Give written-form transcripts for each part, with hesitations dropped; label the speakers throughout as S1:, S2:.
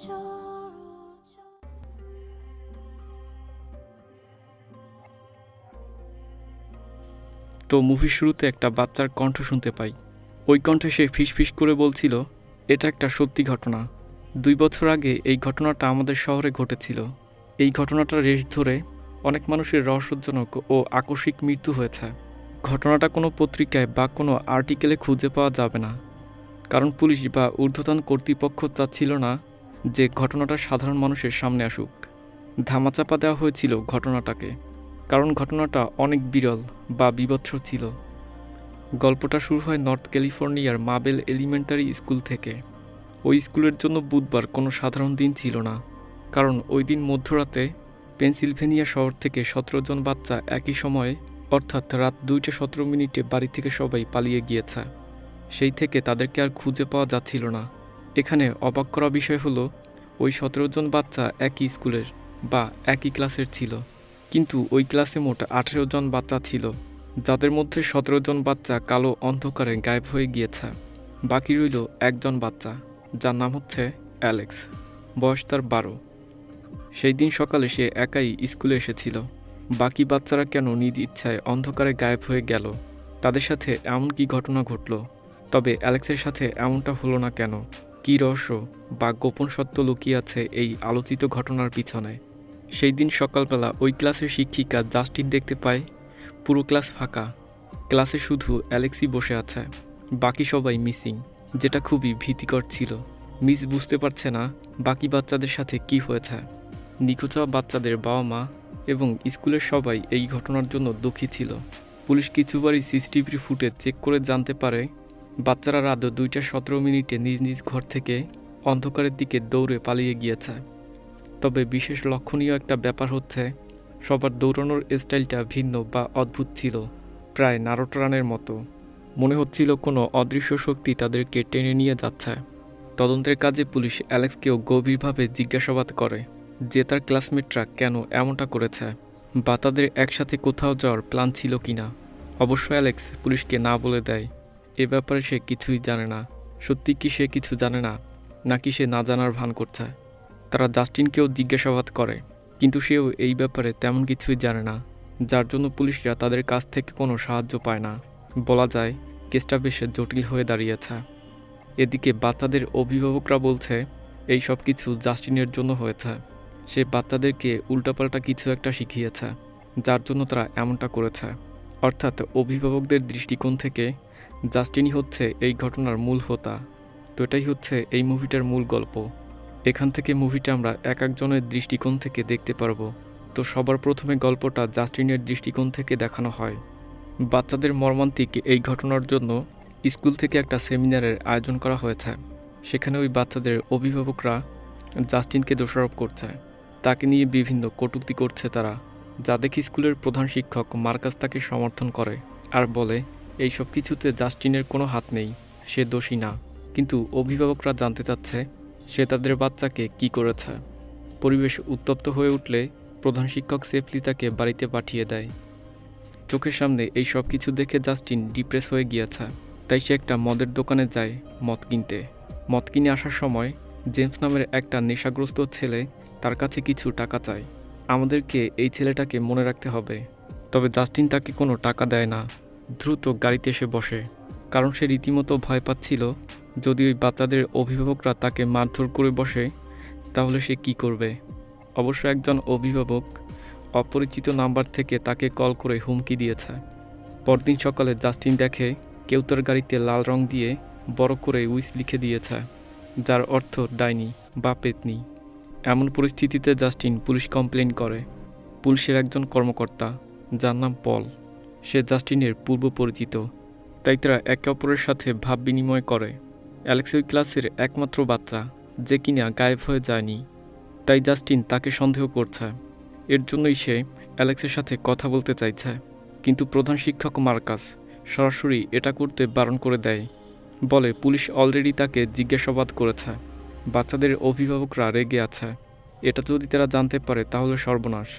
S1: তো মুভির শুরুতে একটা বাচ্চার কণ্ঠ শুনতে পাই। ওই কণ্ঠে সে ফিসফিস করে বলছিল, এটা একটা সত্যি ঘটনা। 2 বছর আগে এই ঘটনাটা আমাদের শহরে ঘটেছিল। এই ঘটনাটার রেশ ধরে অনেক মানুষের রহস্যজনক ও আকস্মিক মৃত্যু হয়েছে। ঘটনাটা কোনো পত্রিকায় বা কোনো আর্টিকেলে খুঁজে পাওয়া যাবে না, কারণ পুলিশ বা ঊর্ধ্বতন কর্তৃপক্ষ চাচ্ছিল না যে ঘটনাটা সাধারণ মানুষের সামনে আসুক। ধামাচাপা দেওয়া হয়েছিল ঘটনাটাকে, কারণ ঘটনাটা অনেক বিরল বা বীভৎস ছিল। গল্পটা শুরু হয় নর্থ ক্যালিফোর্নিয়ার মাবেল এলিমেন্টারি স্কুল থেকে। ওই স্কুলের জন্য বুধবার কোনো সাধারণ দিন ছিল না, কারণ ওই দিন মধ্যরাতে পেনসিলভেনিয়া শহর থেকে 17 জন বাচ্চা একই সময়ে অর্থাৎ রাত 2:17 বাড়ি থেকে সবাই পালিয়ে গিয়েছে। সেই থেকে তাদেরকে আর খুঁজে পাওয়া যাচ্ছিল না। এখানে অবাক করা বিষয় হলো, ওই 17 জন বাচ্চা একই স্কুলের বা একই ক্লাসের ছিল, কিন্তু ওই ক্লাসে মোট 18 জন বাচ্চা ছিল, যাদের মধ্যে 17 জন বাচ্চা কালো অন্ধকারে গায়েব হয়ে গিয়েছে। বাকি রইল একজন বাচ্চা, যার নাম হচ্ছে অ্যালেক্স। বয়স তার 12। সেই দিন সকালে সে একাই স্কুলে এসেছিল। বাকি বাচ্চারা কেন নিজ ইচ্ছায় অন্ধকারে গায়েব হয়ে গেল, তাদের সাথে এমন কি ঘটনা ঘটল? তবে অ্যালেক্সের সাথে এমনটা হলো না কেন? কী রহস্য বা গোপন সত্য লুকিয়ে আছে এই আলোচিত ঘটনার পিছনে? সেই দিন সকালবেলা ওই ক্লাসের শিক্ষিকা জাস্টিন দেখতে পায় পুরো ক্লাস ফাঁকা। ক্লাসে শুধু অ্যালেক্সই বসে আছে, বাকি সবাই মিসিং, যেটা খুবই ভীতিকর ছিল। মিস বুঝতে পারছে না বাকি বাচ্চাদের সাথে কি হয়েছে। নিখোঁজ হওয়া বাচ্চাদের বাবা মা এবং স্কুলের সবাই এই ঘটনার জন্য দুঃখী ছিল। পুলিশ কিছুবারই সিসিটিভি ফুটেজ চেক করে জানতে পারে বাচ্চারা রাত 2:17 নিজ নিজ ঘর থেকে অন্ধকারের দিকে দৌড়ে পালিয়ে গিয়েছে। তবে বিশেষ লক্ষণীয় একটা ব্যাপার হচ্ছে, সবার দৌড়ানোর স্টাইলটা ভিন্ন বা অদ্ভুত ছিল, প্রায় নারোটো রানের মতো। মনে হচ্ছিল কোনো অদৃশ্য শক্তি তাদেরকে টেনে নিয়ে যাচ্ছে। তদন্তের কাজে পুলিশ অ্যালেক্সকেও গভীরভাবে জিজ্ঞাসাবাদ করে যে তার ক্লাসমেটরা কেন এমনটা করেছে, বা তাদের একসাথে কোথাও যাওয়ার প্ল্যান ছিল কিনা। অবশ্য অ্যালেক্স পুলিশকে না বলে দেয় এ ব্যাপারে সে কিছুই জানে না। সত্যি কি সে কিছু জানে না, নাকি সে না জানার ভান করছে? তারা জাস্টিনকেও জিজ্ঞাসাবাদ করে, কিন্তু সেও এই ব্যাপারে তেমন কিছুই জানে না, যার জন্য পুলিশরা তাদের কাছ থেকে কোনো সাহায্য পায় না। বলা যায় কেসটা বেশ জটিল হয়ে দাঁড়িয়েছে। এদিকে বাচ্চাদের অভিভাবকরা বলছে এই সব কিছু জাস্টিনের জন্য হয়েছে। সে বাচ্চাদেরকে উল্টাপাল্টা কিছু একটা শিখিয়েছে, যার জন্য তারা এমনটা করেছে। অর্থাৎ অভিভাবকদের দৃষ্টিকোণ থেকে জাস্টিনই হচ্ছে এই ঘটনার মূল হোতা। তো এটাই হচ্ছে এই মুভিটার মূল গল্প। এখান থেকে মুভিটা আমরা এক একজনের দৃষ্টিকোণ থেকে দেখতে পারবো। তো সবার প্রথমে গল্পটা জাস্টিনের দৃষ্টিকোণ থেকে দেখানো হয়। বাচ্চাদের মর্মান্তিক এই ঘটনার জন্য স্কুল থেকে একটা সেমিনারের আয়োজন করা হয়েছে। সেখানে ওই বাচ্চাদের অভিভাবকরা জাস্টিনকে দোষারোপ করছে, তাকে নিয়ে বিভিন্ন কটূক্তি করছে তারা, যা দেখে স্কুলের প্রধান শিক্ষক মার্কাস তাকে সমর্থন করে আর বলে এই সব কিছুতে জাস্টিনের কোনো হাত নেই, সে দোষী না। কিন্তু অভিভাবকরা জানতে চাচ্ছে সে তাদের বাচ্চাকে কি করেছে। পরিবেশ উত্তপ্ত হয়ে উঠলে প্রধান শিক্ষক সেফলি তাকে বাড়িতে পাঠিয়ে দেয়। চোখের সামনে এই সব কিছু দেখে জাস্টিন ডিপ্রেস হয়ে গিয়েছে, তাই সে একটা মদের দোকানে যায় মদ কিনতে। মদ কিনে আসার সময় জেমস নামের একটা নেশাগ্রস্ত ছেলে তার কাছে কিছু টাকা চায়। আমাদেরকে এই ছেলেটাকে মনে রাখতে হবে। তবে জাস্টিন তাকে কোনো টাকা দেয় না, দ্রুত গাড়িতে এসে বসে, কারণ সে রীতিমতো ভয় পাচ্ছিল যদি ওই বাচ্চাদের অভিভাবকরা তাকে মারধর করে বসে তাহলে সে কি করবে। অবশ্য একজন অভিভাবক অপরিচিত নাম্বার থেকে তাকে কল করে হুমকি দিয়েছে। পরদিন সকালে জাস্টিন দেখে কেউ তার গাড়িতে লাল রং দিয়ে বড় করে উইস লিখে দিয়েছে, যার অর্থ ডাইনি বা পেতনি। এমন পরিস্থিতিতে জাস্টিন পুলিশ কমপ্লেন করে। পুলিশের একজন কর্মকর্তা, যার নাম পল, সে জাস্টিনের পূর্ব পরিচিত, তাই তারা একে অপরের সাথে ভাব বিনিময় করে। অ্যালেক্স ওই ক্লাসের একমাত্র বাচ্চা যে কিনা গায়েব হয়ে যায়নি, তাই জাস্টিন তাকে সন্দেহ করছে। এর জন্যই সে অ্যালেক্সের সাথে কথা বলতে চাইছে, কিন্তু প্রধান শিক্ষক মার্কাস সরাসরি এটা করতে বারণ করে দেয়। বলে পুলিশ অলরেডি তাকে জিজ্ঞাসাবাদ করেছে, বাচ্চাদের অভিভাবকরা রেগে আছে, এটা যদি তারা জানতে পারে তাহলে সর্বনাশ।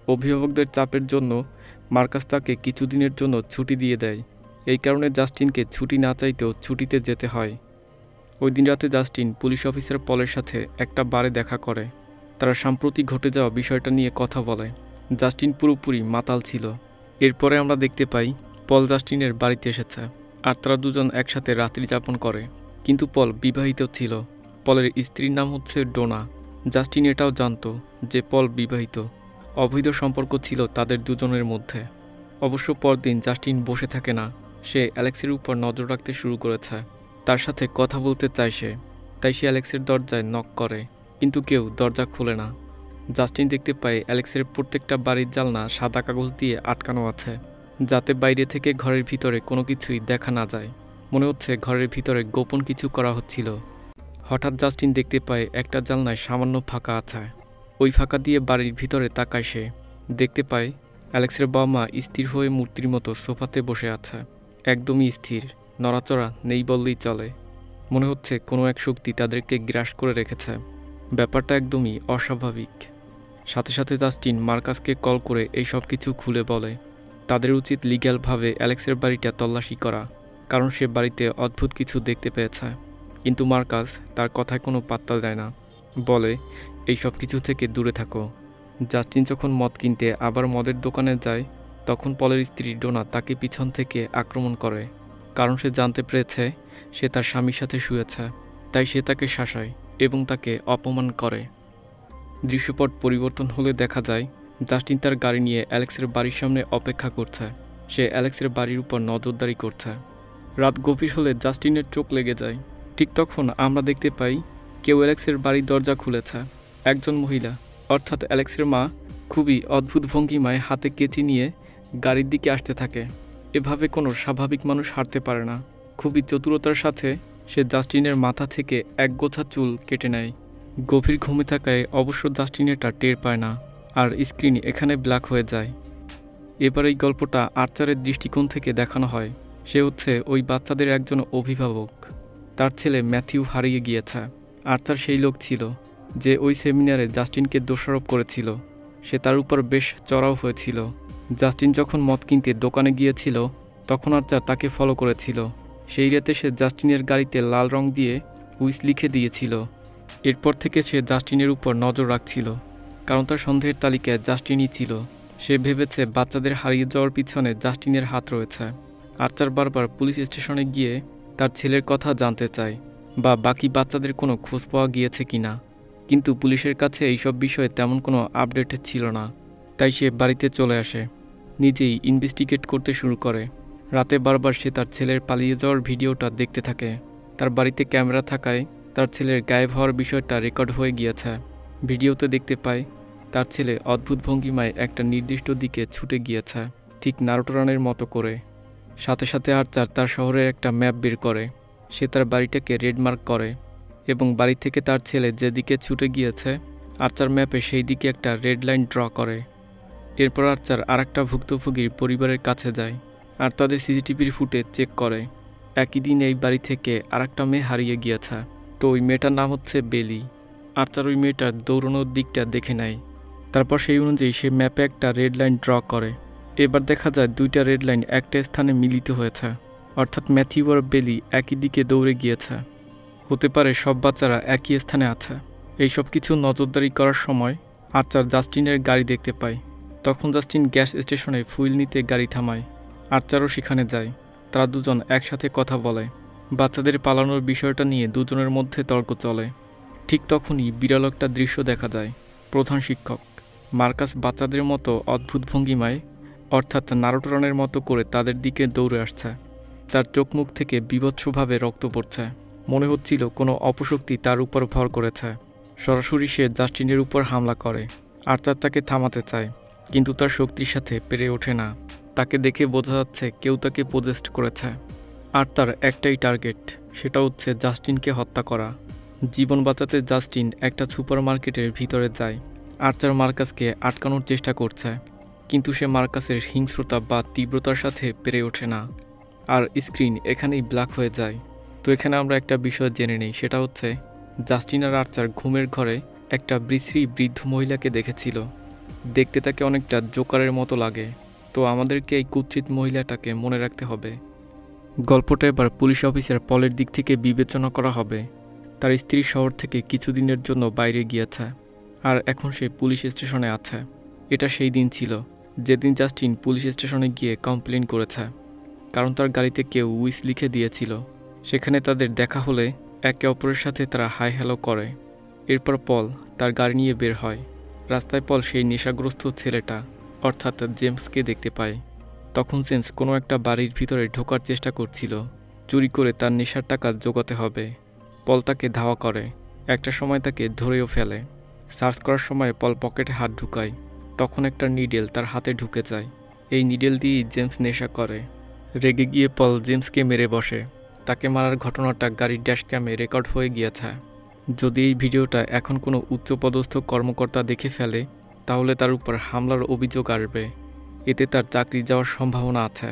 S1: অভিভাবকদের চাপের জন্য মার্কাস তাকে কিছুদিনের জন্য ছুটি দিয়ে দেয়। এই কারণে জাস্টিনকে ছুটি না চাইতেও ছুটিতে যেতে হয়। ওই দিন রাতে জাস্টিন পুলিশ অফিসার পলের সাথে একটা বারে দেখা করে। তারা সাম্প্রতিক ঘটে যাওয়া বিষয়টা নিয়ে কথা বলে। জাস্টিন পুরোপুরি মাতাল ছিল। এরপরে আমরা দেখতে পাই পল জাস্টিনের বাড়িতে এসেছে, আর তারা দুজন একসাথে রাত্রি যাপন করে। কিন্তু পল বিবাহিত ছিল। পলের স্ত্রীর নাম হচ্ছে ডোনা। জাস্টিন এটাও জানতো যে পল বিবাহিত। অবৈধ সম্পর্ক ছিল তাদের দুজনের মধ্যে। অবশ্য পরদিন জাস্টিন বসে থাকে না, সে অ্যালেক্সের উপর নজর রাখতে শুরু করেছে। তার সাথে কথা বলতে চায় সে, তাই সে অ্যালেক্সের দরজায় নক করে, কিন্তু কেউ দরজা খোলে না। জাস্টিন দেখতে পায় অ্যালেক্সের প্রত্যেকটা বাড়ির জানলা সাদা কাগজ দিয়ে আটকানো আছে, যাতে বাইরে থেকে ঘরের ভিতরে কোনো কিছুই দেখা না যায়। মনে হচ্ছে ঘরের ভিতরে গোপন কিছু করা হচ্ছিল। হঠাৎ জাস্টিন দেখতে পায় একটা জানলায় সামান্য ফাঁকা আছে। ওই ফাঁকা দিয়ে বাড়ির ভিতরে তাকায় সে। দেখতে পায় অ্যালেক্সের বাবা মা স্থির হয়ে মূর্তির মতো সোফাতে বসে আছে, একদমই স্থির, নড়াচড়া নেই বললেই চলে। মনে হচ্ছে কোনো এক শক্তি তাদেরকে গ্রাস করে রেখেছে। ব্যাপারটা একদমই অস্বাভাবিক। সাথে সাথে জাস্টিন মার্কাসকে কল করে এই সব কিছু খুলে বলে। তাদের উচিত লিগ্যালভাবে অ্যালেক্সের বাড়িটা তল্লাশি করা, কারণ সে বাড়িতে অদ্ভুত কিছু দেখতে পেয়েছে। কিন্তু মার্কাস তার কথায় কোনো পাত্তা দেয় না, বলে এই সব কিছু থেকে দূরে থাকো। জাস্টিন যখন মদ কিনতে আবার মদের দোকানে যায়, তখন পলের স্ত্রী ডোনা তাকে পিছন থেকে আক্রমণ করে, কারণ সে জানতে পেরেছে সে তার স্বামীর সাথে শুয়েছে। তাই সে তাকে শাসায় এবং তাকে অপমান করে। দৃশ্যপট পরিবর্তন হলে দেখা যায় জাস্টিন তার গাড়ি নিয়ে অ্যালেক্সের বাড়ির সামনে অপেক্ষা করছে। সে অ্যালেক্সের বাড়ির উপর নজরদারি করছে। রাত গভীর হলে জাস্টিনের চোখ লেগে যায়। ঠিক তখন আমরা দেখতে পাই কেউ অ্যালেক্সের বাড়ির দরজা খুলেছে। একজন মহিলা, অর্থাৎ অ্যালেক্সের মা, খুবই অদ্ভুত ভঙ্গিমায় হাতে কেচি নিয়ে গাড়ির দিকে আসতে থাকে। এভাবে কোনো স্বাভাবিক মানুষ হাঁটতে পারে না। খুবই চতুরতার সাথে সে জাস্টিনের মাথা থেকে এক গোছা চুল কেটে নেয়। গভীর ঘুমে থাকায় অবশ্য জাস্টিন এটা টের পায় না, আর স্ক্রিন এখানে ব্ল্যাক হয়ে যায়। এবার এই গল্পটা আর্চারের দৃষ্টিকোণ থেকে দেখানো হয়। সে হচ্ছে ওই বাচ্চাদের একজন অভিভাবক। তার ছেলে ম্যাথিউ হারিয়ে গিয়েছে। আর্চার সেই লোক ছিল যে ওই সেমিনারে জাস্টিনকে দোষারোপ করেছিল। সে তার উপর বেশ চড়াও হয়েছিল। জাস্টিন যখন মদ কিনতে দোকানে গিয়েছিল, তখন আর্চার তাকে ফলো করেছিল। সেই রাতে সে জাস্টিনের গাড়িতে লাল রং দিয়ে উইস লিখে দিয়েছিল। এরপর থেকে সে জাস্টিনের উপর নজর রাখছিল, কারণ তার সন্দেহের তালিকায় জাস্টিনই ছিল। সে ভেবেছে বাচ্চাদের হারিয়ে যাওয়ার পিছনে জাস্টিনের হাত রয়েছে। আর্চার বারবার পুলিশ স্টেশনে গিয়ে তার ছেলের কথা জানতে চায়, বা বাকি বাচ্চাদের কোনো খোঁজ পাওয়া গিয়েছে কিনা, কিন্তু পুলিশের কাছে এইসব বিষয়ে তেমন কোনো আপডেট ছিল না। তাই সে বাড়িতে চলে আসে, নিজেই ইনভেস্টিগেট করতে শুরু করে। রাতে বারবার সে তার ছেলের পালিয়ে যাওয়ার ভিডিওটা দেখতে থাকে। তার বাড়িতে ক্যামেরা থাকায় তার ছেলের গায়েব হওয়ার বিষয়টা রেকর্ড হয়ে গিয়েছে। ভিডিওতে দেখতে পায় তার ছেলে অদ্ভুত ভঙ্গিমায় একটা নির্দিষ্ট দিকে ছুটে গিয়েছে, ঠিক নারুটো রানের মতো করে। সাথে সাথে আর্চার তার শহরের একটা ম্যাপ বের করে। সে তার বাড়িটাকে রেড মার্ক করে এবং বাড়ি থেকে তার ছেলে যেদিকে ছুটে গিয়েছে আর্চার ম্যাপে সেই দিকে একটা রেড লাইন ড্র করে। এরপর আর্চার আরেকটা ভুক্তভোগীর পরিবারের কাছে যায় আর তাদের সিসিটিভির ফুটেজ চেক করে। একই দিন এই বাড়ি থেকে আরেকটা মেয়ে হারিয়ে গিয়েছে। তো ওই মেয়েটার নাম হচ্ছে বেলি। আর্চার ওই মেয়েটার দৌড়ানোর দিকটা দেখে নেয়। তারপর সেই অনুযায়ী সে ম্যাপে একটা রেড লাইন ড্র করে। এবার দেখা যায় দুইটা রেড লাইন একটা স্থানে মিলিত হয়েছে, অর্থাৎ ম্যাথিউ আর বেলি একই দিকে দৌড়ে গিয়েছে। হতে পারে সব বাচ্চারা একই স্থানে আছে। এই সব কিছু নজরদারি করার সময় আর্চার জাস্টিনের গাড়ি দেখতে পায়। তখন জাস্টিন গ্যাস স্টেশনে ফুয়েল নিতে গাড়ি থামায়। আর্চারও সেখানে যায়। তারা দুজন একসাথে কথা বলে। বাচ্চাদের পালানোর বিষয়টা নিয়ে দুজনের মধ্যে তর্ক চলে। ঠিক তখনই বিরল একটা দৃশ্য দেখা যায়। প্রধান শিক্ষক মার্কাস বাচ্চাদের মতো অদ্ভুত ভঙ্গিমায়, অর্থাৎ নারুটো রানের মতো করে তাদের দিকে দৌড়ে আসছে। তার চোখ মুখ থেকে বীভৎসভাবে রক্ত পড়ছে। মনে হচ্ছিল কোনো অপশক্তি তার উপর ভর করেছে। সরাসরি সে জাস্টিনের উপর হামলা করে। আর্চার তাকে থামাতে চায়, কিন্তু তার শক্তির সাথে পেরে ওঠে না। তাকে দেখে বোঝা যাচ্ছে কেউ তাকে পজেস্ট করেছে। আর তার একটাই টার্গেট, সেটা হচ্ছে জাস্টিনকে হত্যা করা। জীবন বাঁচাতে জাস্টিন একটা সুপার মার্কেটের ভিতরে যায়। আর্চার মার্কাসকে আটকানোর চেষ্টা করছে, কিন্তু সে মার্কাসের হিংস্রতা বা তীব্রতার সাথে পেরে ওঠে না। আর স্ক্রিন এখানেই ব্ল্যাক হয়ে যায়। তো এখানে আমরা একটা বিষয় জেনে নিই, সেটা হচ্ছে জাস্টিন আর আর্চার ঘুমের ঘরে একটা বিশ্রী বৃদ্ধ মহিলাকে দেখেছিল। দেখতে তাকে অনেকটা জোকারের মতো লাগে। তো আমাদেরকে এই কুৎসিত মহিলাটাকে মনে রাখতে হবে। গল্পটা এবার পুলিশ অফিসার পলের দিক থেকে বিবেচনা করা হবে। তার স্ত্রী শহর থেকে কিছুদিনের জন্য বাইরে গিয়েছে আর এখন সে পুলিশ স্টেশনে আছে। এটা সেই দিন ছিল যেদিন জাস্টিন পুলিশ স্টেশনে গিয়ে কমপ্লেন করেছে, কারণ তার গাড়িতে কেউ উইস লিখে দিয়েছিল। সেখানে তাদের দেখা হলে একে অপরের সাথে তারা হাই হ্যালো করে। এরপর পল তার গাড়ি নিয়ে বের হয়। রাস্তায় পল সেই নেশাগ্রস্ত ছেলেটা অর্থাৎ জেমসকে দেখতে পায়। তখন জেমস কোনো একটা বাড়ির ভিতরে ঢোকার চেষ্টা করছিল, চুরি করে তার নেশার টাকা জোগাতে হবে। পল তাকে ধাওয়া করে, একটা সময় তাকে ধরেও ফেলে। সার্চ করার সময় পল পকেটে হাত ঢুকায়, তখন একটা নিডেল তার হাতে ঢুকে যায়। এই নিডেল দিয়েই জেমস নেশা করে। রেগে গিয়ে পল জেমসকে মেরে বসে। তাকে মারার ঘটনাটা গাড়ির ড্যাশ ক্যামে রেকর্ড হয়ে গিয়েছে। যদি এই ভিডিওটা এখন কোনো উচ্চপদস্থ কর্মকর্তা দেখে ফেলে তাহলে তার উপর হামলার অভিযোগ আসবে। এতে তার চাকরি যাওয়ার সম্ভাবনা আছে।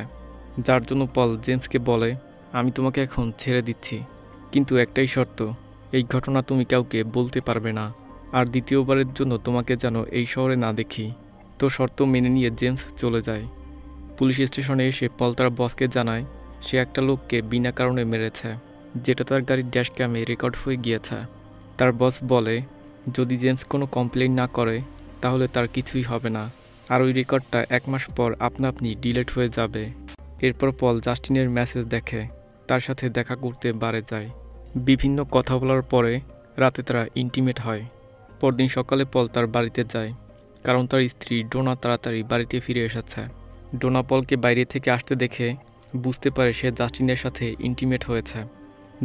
S1: যার জন্য পল জেমসকে বলে, আমি তোমাকে এখন ছেড়ে দিচ্ছি, কিন্তু একটাই শর্ত, এই ঘটনা তুমি কাউকে বলতে পারবে না, আর দ্বিতীয়বারের জন্য তোমাকে যেন এই শহরে না দেখি। তো শর্ত মেনে নিয়ে জেমস চলে যায়। পুলিশ স্টেশনে এসে পল তার বসকে জানায় সে একটা লোককে বিনা কারণে মেরেছে, যেটা তার গাড়ির ড্যাশ ক্যামে রেকর্ড হয়ে গিয়েছে। তার বস বলে যদি জেমস কোনো কমপ্লেন না করে তাহলে তার কিছুই হবে না, আর ওই রেকর্ডটা 1 মাস পর আপনা আপনি ডিলিট হয়ে যাবে। এরপর পল জাস্টিনের মেসেজ দেখে, তার সাথে দেখা করতে বারে যায়। বিভিন্ন কথা বলার পরে রাতে তারা ইন্টিমেট হয়। পরদিন সকালে পল তার বাড়িতে যায়, কারণ তার স্ত্রী ডোনা তাড়াতাড়ি বাড়িতে ফিরে এসেছে। ডোনা পলকে বাইরে থেকে আসতে দেখে বুঝতে পারে সে জাস্টিনের সাথে ইন্টিমেট হয়েছে,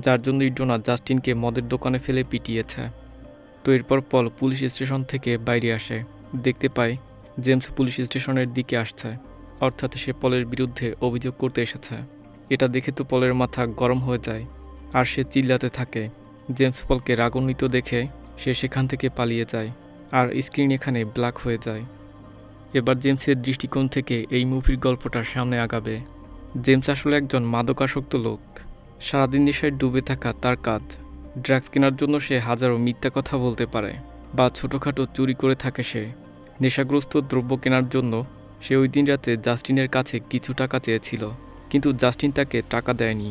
S1: যার জন্যই ডোনা জাস্টিনকে মদের দোকানে ফেলে পিটিয়েছে। তো এরপর পল পুলিশ স্টেশন থেকে বাইরে আসে, দেখতে পায় জেমস পুলিশ স্টেশনের দিকে আসছে, অর্থাৎ সে পলের বিরুদ্ধে অভিযোগ করতে এসেছে। এটা দেখে তো পলের মাথা গরম হয়ে যায় আর সে চিল্লাতে থাকে। জেমস পলকে রাগান্বিত দেখে সে সেখান থেকে পালিয়ে যায় আর স্ক্রিন এখানে ব্ল্যাক হয়ে যায়। এবার জেমসের দৃষ্টিকোণ থেকে এই মুভির গল্পটা সামনে আগাবে। জেমস আসলে একজন মাদকাসক্ত লোক। সারাদিন নেশায় ডুবে থাকা তার কাজ। ড্রাগস কেনার জন্য সে হাজারো মিথ্যা কথা বলতে পারে বা ছোটোখাটো চুরি করে থাকে সে। নেশাগ্রস্ত দ্রব্য কেনার জন্য সে ওই দিন রাতে জাস্টিনের কাছে কিছু টাকা চেয়েছিল, কিন্তু জাস্টিন তাকে টাকা দেয়নি।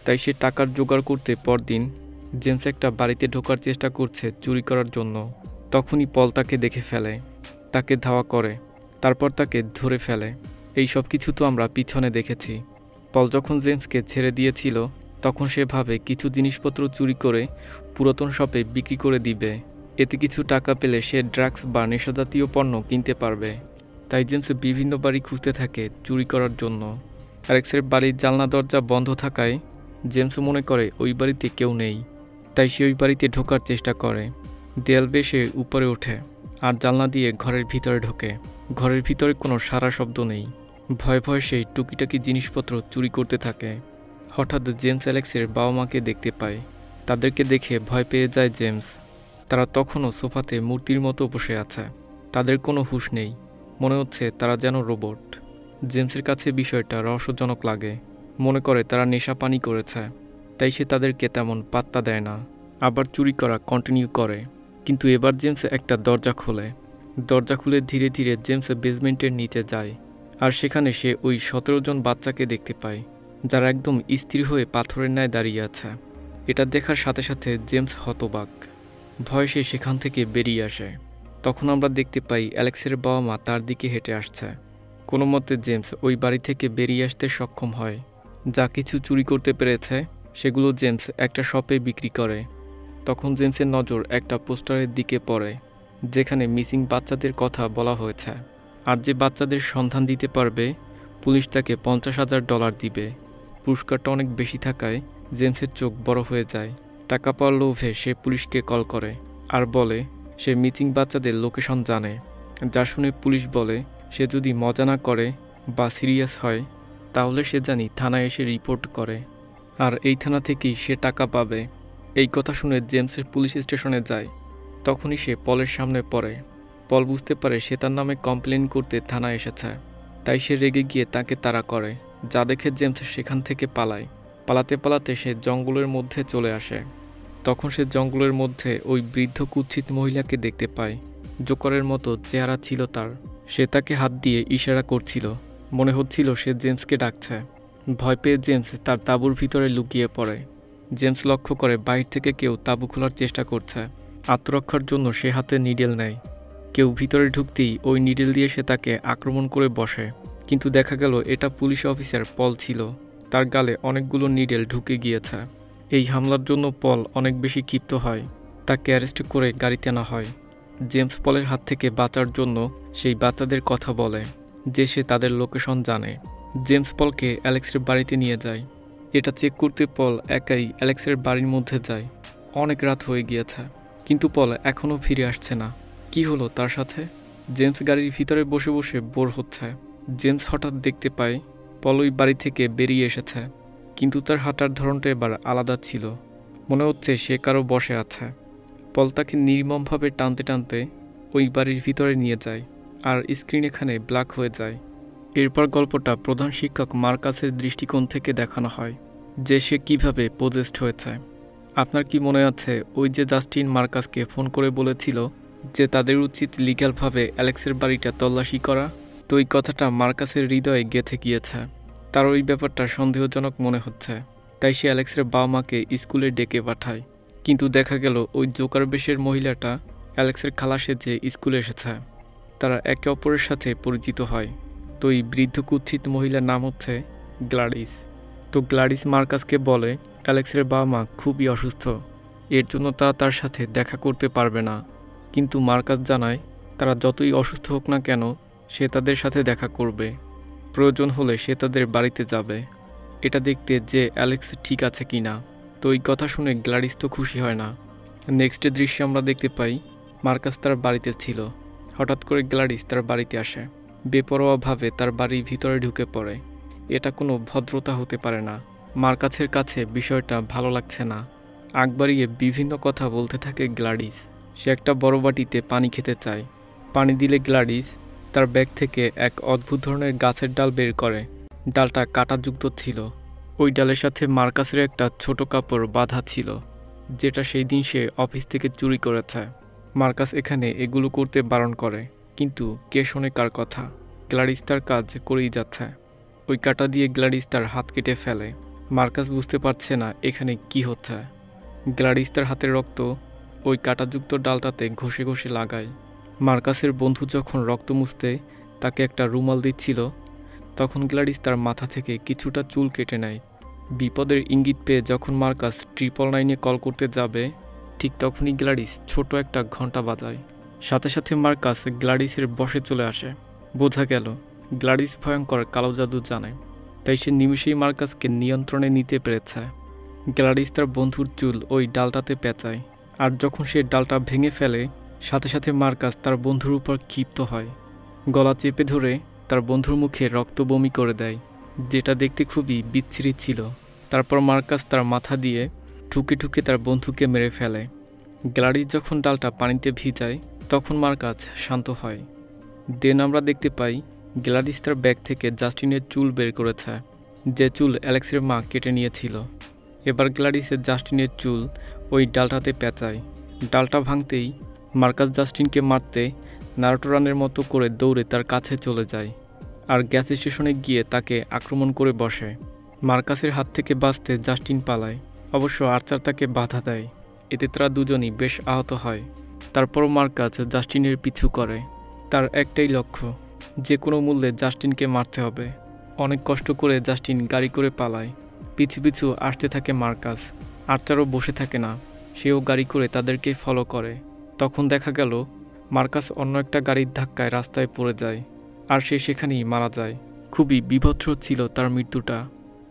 S1: তাই সে টাকার জোগাড় করতে পরদিন জেমস একটা বাড়িতে ঢোকার চেষ্টা করছে চুরি করার জন্য। তখনই পল তাকে দেখে ফেলে, তাকে ধাওয়া করে, তারপর তাকে ধরে ফেলে। এই সব কিছু তো আমরা পিছনে দেখেছি। পল যখন জেমসকে ছেড়ে দিয়েছিল তখন সে ভাবে কিছু জিনিসপত্র চুরি করে পুরাতন শপে বিক্রি করে দিবে, এতে কিছু টাকা পেলে সে ড্রাগস বা নেশাজাতীয় পণ্য কিনতে পারবে। তাই জেমস বিভিন্ন বাড়ি খুঁজতে থাকে চুরি করার জন্য। অ্যালেক্সের বাড়ির জানলা দরজা বন্ধ থাকায় জেমস মনে করে ওই বাড়িতে কেউ নেই। তাই সে ওই বাড়িতে ঢোকার চেষ্টা করে। দেয়াল বেয়ে সে উপরে ওঠে আর জানলা দিয়ে ঘরের ভিতরে ঢোকে। ঘরের ভিতরে কোনো সারা শব্দ নেই। ভয়ে ভয়ে সেই টুকিটাকি জিনিসপত্র চুরি করতে থাকে। হঠাৎ জেমস অ্যালেক্সের বাবা মাকে দেখতে পায়। তাদেরকে দেখে ভয় পেয়ে যায় জেমস। তারা তখনও সোফাতে মূর্তির মতো বসে আছে। তাদের কোনো হুঁশ নেই, মনে হচ্ছে তারা যেন রোবট। জেমসের কাছে বিষয়টা রহস্যজনক লাগে। মনে করে তারা নেশা পানি করেছে, তাই সে তাদেরকে তেমন পাত্তা দেয় না, আবার চুরি করা কন্টিনিউ করে। কিন্তু এবার জেমস একটা দরজা খোলে। দরজা খুলে ধীরে ধীরে জেমস বেসমেন্টের নিচে যায় আর সেখানে সে ওই 17 জন বাচ্চাকে দেখতে পায়, যারা একদম স্থির হয়ে পাথরের ন্যায় দাঁড়িয়ে আছে। এটা দেখার সাথে সাথে জেমস হতবাক। ভয়ে সে সেখান থেকে বেরিয়ে আসে। তখন আমরা দেখতে পাই অ্যালেক্সের বাবা মা তার দিকে হেঁটে আসছে। কোনো মতে জেমস ওই বাড়ি থেকে বেরিয়ে আসতে সক্ষম হয়। যা কিছু চুরি করতে পেরেছে সেগুলো জেমস একটা শপে বিক্রি করে। তখন জেমসের নজর একটা পোস্টারের দিকে পড়ে, যেখানে মিসিং বাচ্চাদের কথা বলা হয়েছে। আর যে বাচ্চাদের সন্ধান দিতে পারবে পুলিশ তাকে $50,000 দিবে। পুরস্কারটা অনেক বেশি থাকায় জেমসের চোখ বড় হয়ে যায়। টাকা পাওয়ার লোভে সে পুলিশকে কল করে আর বলে সে মিসিং বাচ্চাদের লোকেশন জানে। যা শুনে পুলিশ বলে সে যদি মজা না করে বা সিরিয়াস হয় তাহলে সে জানি থানায় এসে রিপোর্ট করে, আর এই থানা থেকেই সে টাকা পাবে। এই কথা শুনে জেমসের পুলিশ স্টেশনে যায়। তখনই সে পলের সামনে পড়ে। পল বুঝতে পারে সে তার নামে কমপ্লেন করতে থানায় এসেছে। তাই সে রেগে গিয়ে তাকে তাড়া করে, যা দেখে জেমস সেখান থেকে পালায়। পালাতে পালাতে সে জঙ্গলের মধ্যে চলে আসে। তখন সে জঙ্গলের মধ্যে ওই বৃদ্ধ কুৎসিত মহিলাকে দেখতে পায়। জোকারের মতো চেহারা ছিল তার। সে তাকে হাত দিয়ে ইশারা করছিল, মনে হচ্ছিল সে জেমসকে ডাকছে। ভয় পেয়ে জেমস তার তাঁবুর ভিতরে লুকিয়ে পড়ে। জেমস লক্ষ্য করে বাইরে থেকে কেউ তাঁবু খোলার চেষ্টা করছে। আত্মরক্ষার জন্য সে হাতে নিডেল নেয়। কেউ ভিতরে ঢুকতেই ওই নিডেল দিয়ে সে তাকে আক্রমণ করে বসে, কিন্তু দেখা গেল এটা পুলিশ অফিসার পল ছিল। তার গালে অনেকগুলো নিডেল ঢুকে গিয়েছে। এই হামলার জন্য পল অনেক বেশি ক্ষিপ্ত হয়। তাকে অ্যারেস্ট করে গাড়িতে আনা হয়। জেমস পলের হাত থেকে বাঁচার জন্য সেই বাচ্চাদের কথা বলে যে সে তাদের লোকেশন জানে। জেমস পলকে অ্যালেক্সের বাড়িতে নিয়ে যায়। এটা চেক করতে পল একাই অ্যালেক্সের বাড়ির মধ্যে যায়। অনেক রাত হয়ে গিয়েছে, কিন্তু পল এখনও ফিরে আসছে না। কি হলো তার সাথে? জেমস গাড়ির ভিতরে বসে বসে বোর হচ্ছে। জেমস হঠাৎ দেখতে পায় পল ওই বাড়ি থেকে বেরিয়ে এসেছে, কিন্তু তার হাঁটার ধরনটা এবার আলাদা ছিল। মনে হচ্ছে সে কারো বসে আছে। পল তাকে নির্মমভাবে টানতে টানতে ওই বাড়ির ভিতরে নিয়ে যায়, আর স্ক্রিন এখানে ব্ল্যাক হয়ে যায়। এরপর গল্পটা প্রধান শিক্ষক মার্কাসের দৃষ্টিকোণ থেকে দেখানো হয়, যে সে কীভাবে পজেসড হয়েছে। আপনার কি মনে আছে ওই যে জাস্টিন মার্কাসকে ফোন করে বলেছিল যে তাদের উচিত লিগ্যালভাবে অ্যালেক্সের বাড়িটা তল্লাশি করা? তো এই কথাটা মার্কাসের হৃদয়ে গেঁথে গিয়েছে। তার ওই ব্যাপারটা সন্দেহজনক মনে হচ্ছে, তাই সে অ্যালেক্সের বাবা মাকে স্কুলে ডেকে পাঠায়। কিন্তু দেখা গেল ওই জোকার বেশের মহিলাটা অ্যালেক্সের খালা সেজে স্কুলে এসেছে। তারা একে অপরের সাথে পরিচিত হয়। তো এই বৃদ্ধ কুৎসিত মহিলার নাম হচ্ছে গ্ল্যাডিস। তো গ্ল্যাডিস মার্কাসকে বলে অ্যালেক্সের বাবা মা খুবই অসুস্থ, এর জন্য তারা তার সাথে দেখা করতে পারবে না। কিন্তু মার্কাস জানায় তারা যতই অসুস্থ হোক না কেন সে তাদের সাথে দেখা করবে। প্রয়োজন হলে সে তাদের বাড়িতে যাবে, এটা দেখতে যে অ্যালেক্স ঠিক আছে কি না। তো এই কথা শুনে গ্ল্যাডিস তো খুশি হয় না। নেক্সট দৃশ্যে আমরা দেখতে পাই মার্কাস তার বাড়িতে ছিল। হঠাৎ করে গ্ল্যাডিস তার বাড়িতে আসে। বেপরোয়াভাবে তার বাড়ির ভিতরে ঢুকে পড়ে। এটা কোনো ভদ্রতা হতে পারে না। মার্কাসের কাছে বিষয়টা ভালো লাগছে না। আগ বাড়িয়ে বিভিন্ন কথা বলতে থাকে গ্ল্যাডিস। সে একটা বড় বাটিতে পানি খেতে চায়। পানি দিলে গ্ল্যাডিস তার ব্যাগ থেকে এক অদ্ভুত ধরনের গাছের ডাল বের করে। ডালটা কাঁটাযুক্ত ছিল। ওই ডালের সাথে মার্কাসের একটা ছোট কাপড় বাঁধা ছিল, যেটা সেই দিন সে অফিস থেকে চুরি করেছে। মার্কাস এখানে এগুলো করতে বারণ করে, কিন্তু কে শোনে কার কথা? গ্ল্যাডিস তার কাজ করেই যাচ্ছে। ওই কাঁটা দিয়ে গ্ল্যাডিস তার হাত কেটে ফেলে। মার্কাস বুঝতে পারছে না এখানে কি হচ্ছে। গ্ল্যাডিস তার হাতের রক্ত ওই কাঁটাযুক্ত ডালটাতে ঘষে ঘষে লাগায়। মার্কাসের বন্ধু যখন রক্ত মুছতে তাকে একটা রুমাল দিচ্ছিল, তখন গ্ল্যাডিস তার মাথা থেকে কিছুটা চুল কেটে নেয়। বিপদের ইঙ্গিত পেয়ে যখন মার্কাস 999-এ কল করতে যাবে, ঠিক তখনই গ্ল্যাডিস ছোট একটা ঘন্টা বাজায়। সাথে সাথে মার্কাস গ্ল্যাডিসের বশে চলে আসে। বোঝা গেল গ্ল্যাডিস ভয়ঙ্কর কালো জাদু জানে, তাই সে নিমেষেই মার্কাসকে নিয়ন্ত্রণে নিতে পেরেছে। গ্ল্যাডিস তার বন্ধুর চুল ওই ডালটাতে পেঁচায়, আর যখন সে ডালটা ভেঙে ফেলে, সাথে সাথে মার্কাস তার বন্ধুর উপর ক্ষিপ্ত হয়। গলা চেপে ধরে তার বন্ধুর মুখে রক্ত বমি করে দেয়, যেটা দেখতে খুবই বিচ্ছিরি ছিল। তারপর মার্কাস তার মাথা দিয়ে ঠুকে ঠুকে তার বন্ধুকে মেরে ফেলে। গ্ল্যাডিস যখন ডালটা পানিতে ভিজায়, তখন মার্কাস শান্ত হয়। দেন আমরা দেখতে পাই গ্ল্যাডিস তার ব্যাগ থেকে জাস্টিনের চুল বের করেছে, যে চুল অ্যালেক্সের মা কেটে নিয়েছিল। এবার গ্ল্যাডিসের জাস্টিনের চুল ওই ডালটাতে পেঁচায়। ডালটা ভাঙতেই মার্কাস জাস্টিনকে মারতে নারুটো রানের মতো করে দৌড়ে তার কাছে চলে যায়, আর গ্যাস স্টেশনে গিয়ে তাকে আক্রমণ করে বসে। মার্কাসের হাত থেকে বাঁচতে জাস্টিন পালায়, অবশ্য আর্চার তাকে বাধা দেয়। এতে তারা দুজনই বেশ আহত হয়। তারপর মার্কাস জাস্টিনের পিছু করে। তার একটাই লক্ষ্য, যে কোনো মূল্যে জাস্টিনকে মারতে হবে। অনেক কষ্ট করে জাস্টিন গাড়ি করে পালায়। পিছু পিছু আসতে থাকে মার্কাস। আর্চারও বসে থাকে না, সেও গাড়ি করে তাদেরকে ফলো করে। তখন দেখা গেল মার্কাস অন্য একটা গাড়ির ধাক্কায় রাস্তায় পড়ে যায়, আর সে সেখানেই মারা যায়। খুবই বীভৎস ছিল তার মৃত্যুটা।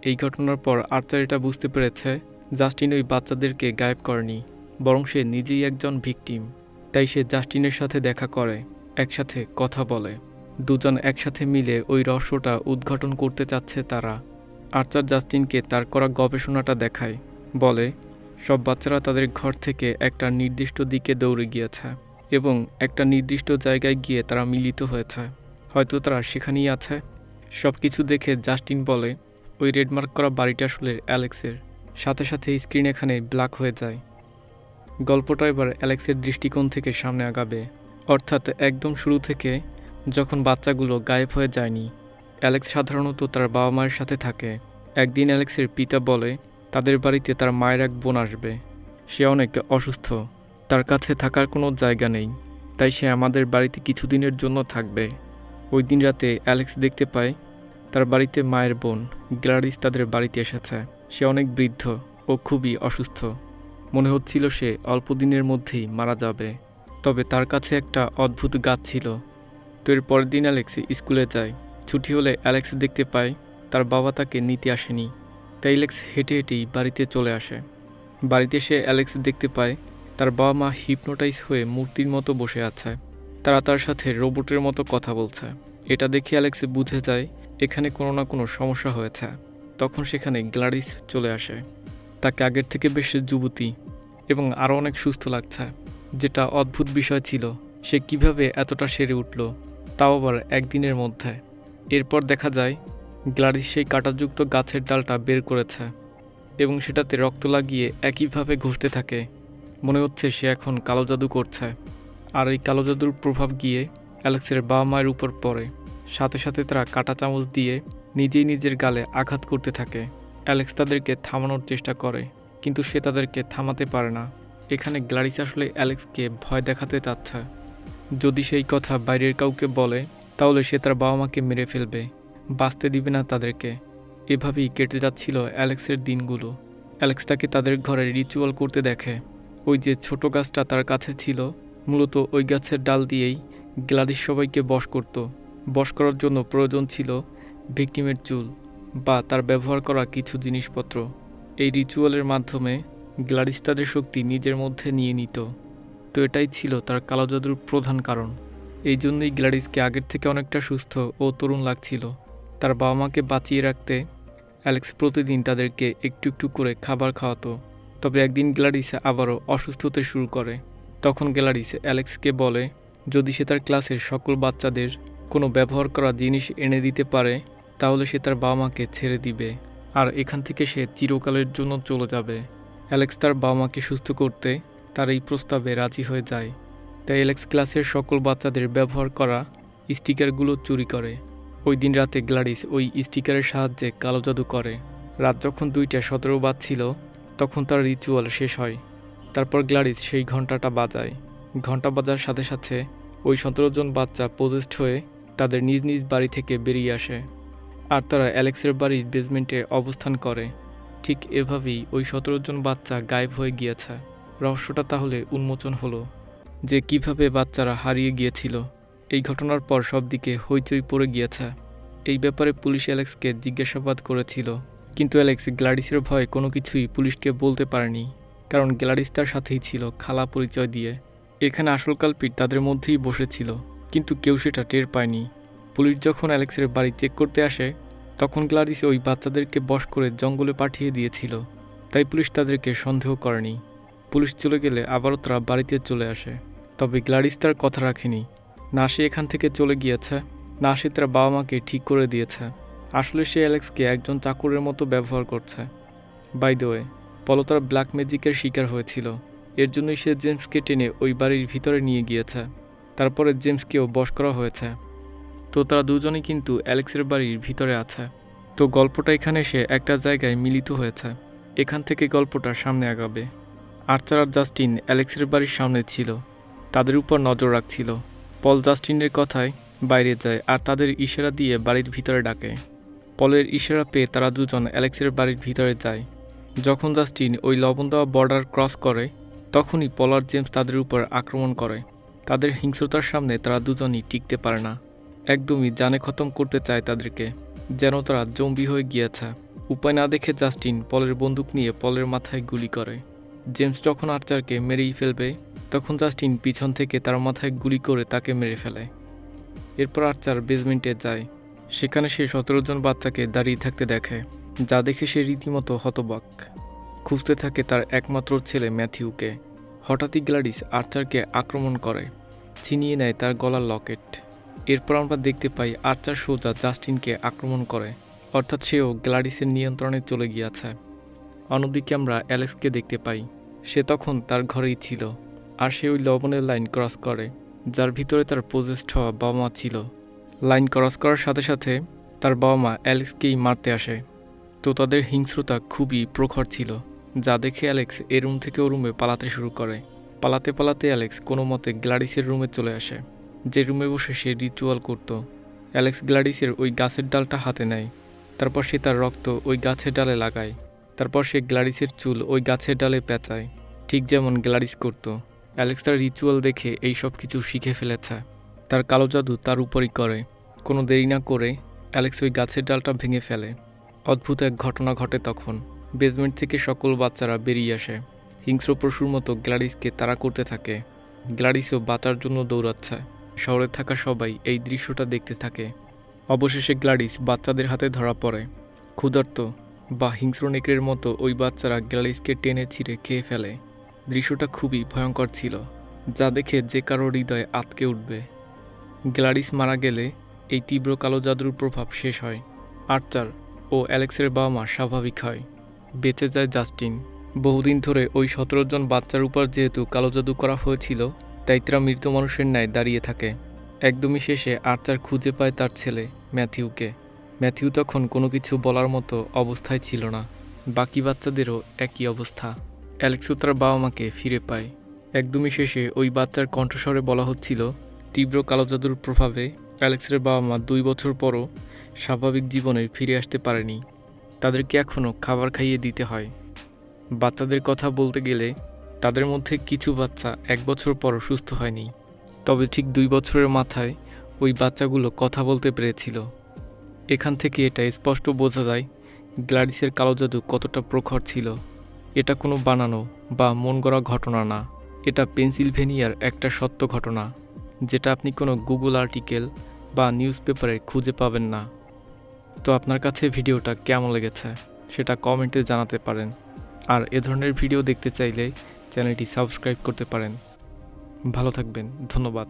S1: এই ঘটনার পর আর্চার এটা বুঝতে পেরেছে জাস্টিন ওই বাচ্চাদেরকে গায়েব করেনি, বরং সে নিজেই একজন ভিকটিম। তাই সে জাস্টিনের সাথে দেখা করে, একসাথে কথা বলে। দুজন একসাথে মিলে ওই রহস্যটা উদ্ঘাটন করতে চাচ্ছে তারা। আর্চার জাস্টিনকে তার করা গবেষণাটা দেখায়, বলে সব বাচ্চারা তাদের ঘর থেকে একটা নির্দিষ্ট দিকে দৌড়ে গিয়েছে এবং একটা নির্দিষ্ট জায়গায় গিয়ে তারা মিলিত হয়েছে। হয়তো তারা সেখানেই আছে। সব কিছু দেখে জাস্টিন বলে ওই রেডমার্ক করা বাড়িটা আসলে অ্যালেক্সের। সাথে সাথে স্ক্রিন এখানে ব্ল্যাক হয়ে যায়। গল্পটা এবার অ্যালেক্সের দৃষ্টিকোণ থেকে সামনে আগাবে, অর্থাৎ একদম শুরু থেকে, যখন বাচ্চাগুলো গায়েব হয়ে যায়নি। অ্যালেক্স সাধারণত তার বাবা মায়ের সাথে থাকে। একদিন অ্যালেক্সের পিতা বলে তাদের বাড়িতে তার মায়ের এক বোন আসবে। সে অনেক অসুস্থ, তার কাছে থাকার কোনো জায়গা নেই, তাই সে আমাদের বাড়িতে কিছুদিনের জন্য থাকবে। ওই দিন রাতে অ্যালেক্স দেখতে পায় তার বাড়িতে মায়ের বোন গ্ল্যাডিস তাদের বাড়িতে এসেছে। সে অনেক বৃদ্ধ ও খুবই অসুস্থ, মনে হচ্ছিল সে অল্প দিনের মধ্যেই মারা যাবে। তবে তার কাছে একটা অদ্ভুত গাছ ছিল। তো এর পরের দিন অ্যালেক্স স্কুলে যায়। ছুটি হলে অ্যালেক্স দেখতে পায় তার বাবা তাকে নিতে আসেনি, তাই অ্যালেক্স হেঁটে হেঁটেই বাড়িতে চলে আসে। বাড়িতে এসে অ্যালেক্স দেখতে পায় তার বাবা মা হিপনোটাইজ হয়ে মূর্তির মতো বসে আছে। তারা তার সাথে রোবটের মতো কথা বলছে। এটা দেখে অ্যালেক্স বুঝে যায় এখানে কোনো না কোনো সমস্যা হয়েছে। তখন সেখানে গ্ল্যাডিস চলে আসে। তাকে আগের থেকে বেশ যুবতী এবং আরও অনেক সুস্থ লাগছে। যেটা অদ্ভুত বিষয় ছিল, সে কিভাবে এতটা সেরে উঠল, তাও আবার একদিনের মধ্যে। এরপর দেখা যায় গ্ল্যাডিস সেই কাঁটাযুক্ত গাছের ডালটা বের করেছে এবং সেটাতে রক্ত লাগিয়ে একইভাবে ঘষতে থাকে। মনে হচ্ছে সে এখন কালো জাদু করছে। আর এই কালো জাদুর প্রভাব গিয়ে অ্যালেক্সের বাবা মায়ের উপর পড়ে। সাথে সাথে তারা কাঁটা চামচ দিয়ে নিজেই নিজের গালে আঘাত করতে থাকে। অ্যালেক্স তাদেরকে থামানোর চেষ্টা করে, কিন্তু সে তাদেরকে থামাতে পারে না। এখানে গ্ল্যাডিস আসলে অ্যালেক্সকে ভয় দেখাতে চাচ্ছে। যদি সেই কথা বাইরের কাউকে বলে তাহলে সে তার বাবা মাকে মেরে ফেলবে, বাঁচতে দিবে না তাদেরকে। এভাবেই কেটে যাচ্ছিল অ্যালেক্সের দিনগুলো। অ্যালেক্স তাকে তাদের ঘরে রিচুয়াল করতে দেখে। ওই যে ছোট গাছটা তার কাছে ছিল, মূলত ওই গাছের ডাল দিয়েই গ্ল্যাডিস সবাইকে বশ করত। বশ করার জন্য প্রয়োজন ছিল ভিকটিমের চুল বা তার ব্যবহার করা কিছু জিনিসপত্র। এই রিচুয়ালের মাধ্যমে গ্ল্যাডিস তাদের শক্তি নিজের মধ্যে নিয়ে নিত। তো এটাই ছিল তার কালো জাদুর প্রধান কারণ। এই জন্যই গ্ল্যাডিসকে আগের থেকে অনেকটা সুস্থ ও তরুণ লাগছিল। তার বাবা মাকে বাঁচিয়ে রাখতে অ্যালেক্স প্রতিদিন তাদেরকে একটু একটু করে খাবার খাওয়াতো। তবে একদিন গ্ল্যাডিস আবারও অসুস্থ হতে শুরু করে। তখন গ্ল্যাডিস অ্যালেক্সকে বলে যদি সে তার ক্লাসের সকল বাচ্চাদের কোনো ব্যবহার করা জিনিস এনে দিতে পারে তাহলে সে তার বাবা মাকে ছেড়ে দিবে আর এখান থেকে সে চিরকালের জন্য চলে যাবে। অ্যালেক্স তার বাবা মাকে সুস্থ করতে তার এই প্রস্তাবে রাজি হয়ে যায়। তাই অ্যালেক্স ক্লাসের সকল বাচ্চাদের ব্যবহার করা স্টিকারগুলো চুরি করে। ওই দিন রাতে গ্ল্যাডিস ওই স্টিকারের সাহায্যে কালো জাদু করে। রাত যখন 2:17 বাজছিল তখন তার রিচুয়াল শেষ হয়। তারপর গ্ল্যাডিস সেই ঘন্টাটা বাজায়। ঘন্টা বাজার সাথে সাথে ওই 17 জন বাচ্চা পজেসড হয়ে তাদের নিজ নিজ বাড়ি থেকে বেরিয়ে আসে আর তারা অ্যালেক্সের বাড়ির বেসমেন্টে অবস্থান করে। ঠিক এভাবেই ওই 17 জন বাচ্চা গায়েব হয়ে গিয়েছে। রহস্যটা তাহলে উন্মোচন হলো যে কিভাবে বাচ্চারা হারিয়ে গিয়েছিল। এই ঘটনার পর সব দিকে হইচই পড়ে গিয়েছে। এই ব্যাপারে পুলিশ অ্যালেক্সকে জিজ্ঞাসাবাদ করেছিল, কিন্তু অ্যালেক্স গ্ল্যাডিসের ভয়ে কোনো কিছুই পুলিশকে বলতে পারেনি, কারণ গ্ল্যাডিস তার সাথেই ছিল খালা পরিচয় দিয়ে। এখানে আসল কালপিট তাদের মধ্যেই বসেছিল, কিন্তু কেউ সেটা টের পায়নি। পুলিশ যখন অ্যালেক্সের বাড়ি চেক করতে আসে তখন গ্ল্যাডিস ওই বাচ্চাদেরকে বশ করে জঙ্গলে পাঠিয়ে দিয়েছিল, তাই পুলিশ তাদেরকে সন্দেহ করেনি। পুলিশ চলে গেলে আবারও তারা বাড়িতে চলে আসে। তবে গ্ল্যাডিস তার কথা রাখেনি। না সে এখান থেকে চলে গিয়েছে, না সে তার বাবা মাকে ঠিক করে দিয়েছে। আসলে সে অ্যালেক্সকে একজন চাকরের মতো ব্যবহার করছে। বাই দ্য ওয়ে, পলো তার ব্ল্যাক ম্যাজিকের শিকার হয়েছিল। এর জন্যই সে জেমসকে টেনে ওই বাড়ির ভিতরে নিয়ে গিয়েছে। তারপরে জেমসকেও বশ করা হয়েছে। তো তারা দুজনেই কিন্তু অ্যালেক্সের বাড়ির ভিতরে আছে। তো গল্পটা এখানে এসে একটা জায়গায় মিলিত হয়েছে। এখান থেকে গল্পটা সামনে আগাবে। আর্চার আর জাস্টিন অ্যালেক্সের বাড়ির সামনে ছিল, তাদের উপর নজর রাখছিল। পল জাস্টিনের কথায় বাইরে যায় আর তাদের ইশারা দিয়ে বাড়ির ভিতরে ডাকে। পলের ইশারা পেয়ে তারা দুজন অ্যালেক্সের বাড়ির ভিতরে যায়। যখন জাস্টিন ওই লবণ দেওয়া বর্ডার ক্রস করে তখনই পল আর জেমস তাদের উপর আক্রমণ করে। তাদের হিংস্রতার সামনে তারা দুজনই টিকতে পারে না, একদমই জানে খতম করতে চায় তাদেরকে, যেন তারা জম্বি হয়ে গিয়েছে। উপায় না দেখে জাস্টিন পলের বন্দুক নিয়ে পলের মাথায় গুলি করে। জেমস যখন আর্চারকে মেরেই ফেলবে তখন জাস্টিন পিছন থেকে তার মাথায় গুলি করে তাকে মেরে ফেলে। এরপর আর্চার বেসমেন্টে যায়। সেখানে সে 17 জন বাচ্চাকে দাঁড়িয়ে থাকতে দেখে, যা দেখে সে রীতিমতো হতবাক। খুঁজতে থাকে তার একমাত্র ছেলে ম্যাথিউকে। হঠাৎই গ্ল্যাডিস আর্চারকে আক্রমণ করে, ছিনিয়ে নেয় তার গলার লকেট। এরপর আমরা দেখতে পাই আর্চার সোজা জাস্টিনকে আক্রমণ করে, অর্থাৎ সেও গ্ল্যাডিসের নিয়ন্ত্রণে চলে গিয়েছে। অন্যদিকে আমরা অ্যালেক্সকে দেখতে পাই। সে তখন তার ঘরেই ছিল আর সে ওই লবণের লাইন ক্রস করে, যার ভিতরে তার পজেসড হওয়া বাবা মা ছিল। লাইন ক্রস করার সাথে সাথে তার বাবা মা অ্যালেক্সকেই মারতে আসে। তো তাদের হিংস্রতা খুবই প্রখর ছিল, যা দেখে অ্যালেক্স এ রুম থেকে ও রুমে পালাতে শুরু করে। পালাতে পালাতে অ্যালেক্স কোনো মতে গ্ল্যাডিসের রুমে চলে আসে, যে রুমে বসে সে রিচুয়াল করত। অ্যালেক্স গ্ল্যাডিসের ওই গাছের ডালটা হাতে নেয়, তারপর সে তার রক্ত ওই গাছের ডালে লাগায়। তারপর সে গ্ল্যাডিসের চুল ওই গাছের ডালে পেঁচায়, ঠিক যেমন গ্ল্যাডিস করত। অ্যালেক্স তার রিচুয়াল দেখে এই সব কিছু শিখে ফেলেছে, তার কালো জাদু তার উপরই করে। কোনো দেরি না করে অ্যালেক্স ওই গাছের ডালটা ভেঙে ফেলে। অদ্ভুত এক ঘটনা ঘটে তখন। বেসমেন্ট থেকে সকল বাচ্চারা বেরিয়ে আসে, হিংস্র পশুর মতো গ্ল্যাডিসকে তাড়া করতে থাকে। গ্ল্যাডিসও বাঁচার জন্য দৌড়াচ্ছে। শহরে থাকা সবাই এই দৃশ্যটা দেখতে থাকে। অবশেষে গ্ল্যাডিস বাচ্চাদের হাতে ধরা পড়ে। ক্ষুধার্ত বা হিংস্র নেকড়ের মতো ওই বাচ্চারা গ্ল্যাডিসকে টেনে ছিঁড়ে খেয়ে ফেলে। দৃশ্যটা খুবই ভয়ঙ্কর ছিল, যা দেখে যে কারো হৃদয়ে আঁতকে উঠবে। গ্ল্যাডিস মারা গেলে এই তীব্র কালো জাদুর প্রভাব শেষ হয়। আর্চার ও অ্যালেক্সের বাবা মা স্বাভাবিক হয়। বেঁচে যায় জাস্টিন। বহুদিন ধরে ওই 17 জন বাচ্চার উপর যেহেতু কালো জাদু করা হয়েছিল, তাই তারা মৃত মানুষের ন্যায় দাঁড়িয়ে থাকে। একদমই শেষে আর্চার খুঁজে পায় তার ছেলে ম্যাথিউকে। ম্যাথিউ তখন কোনো কিছু বলার মতো অবস্থায় ছিল না। বাকি বাচ্চাদেরও একই অবস্থা। অ্যালেক্সও তার বাবা মাকে ফিরে পায়। একদমই শেষে ওই বাচ্চার কণ্ঠস্বরে বলা হচ্ছিল, তীব্র কালো জাদুর প্রভাবে অ্যালেক্সের বাবা মা 2 বছর পরও স্বাভাবিক জীবনে ফিরে আসতে পারেনি। তাদেরকে এখনও খাবার খাইয়ে দিতে হয়। বাচ্চাদের কথা বলতে গেলে তাদের মধ্যে কিছু বাচ্চা 1 বছর পরও সুস্থ হয়নি, তবে ঠিক 2 বছরের মাথায় ওই বাচ্চাগুলো কথা বলতে পেরেছিল। এখান থেকে এটা স্পষ্ট বোঝা যায় গ্ল্যাডিসের কালো জাদু কতটা প্রখর ছিল। এটা কোনো বানানো বা মন গড়া ঘটনা না, এটা পেনসিলভেনিয়ার একটা সত্য ঘটনা, যেটা আপনি কোনো গুগল আর্টিকেল বা নিউজ পেপারে খুঁজে পাবেন না। তো আপনার কাছে ভিডিওটা কেমন লেগেছে সেটা কমেন্টে জানাতে পারেন। আর এ ধরনের ভিডিও দেখতে চাইলে চ্যানেলটি সাবস্ক্রাইব করতে পারেন। ভালো থাকবেন, ধন্যবাদ।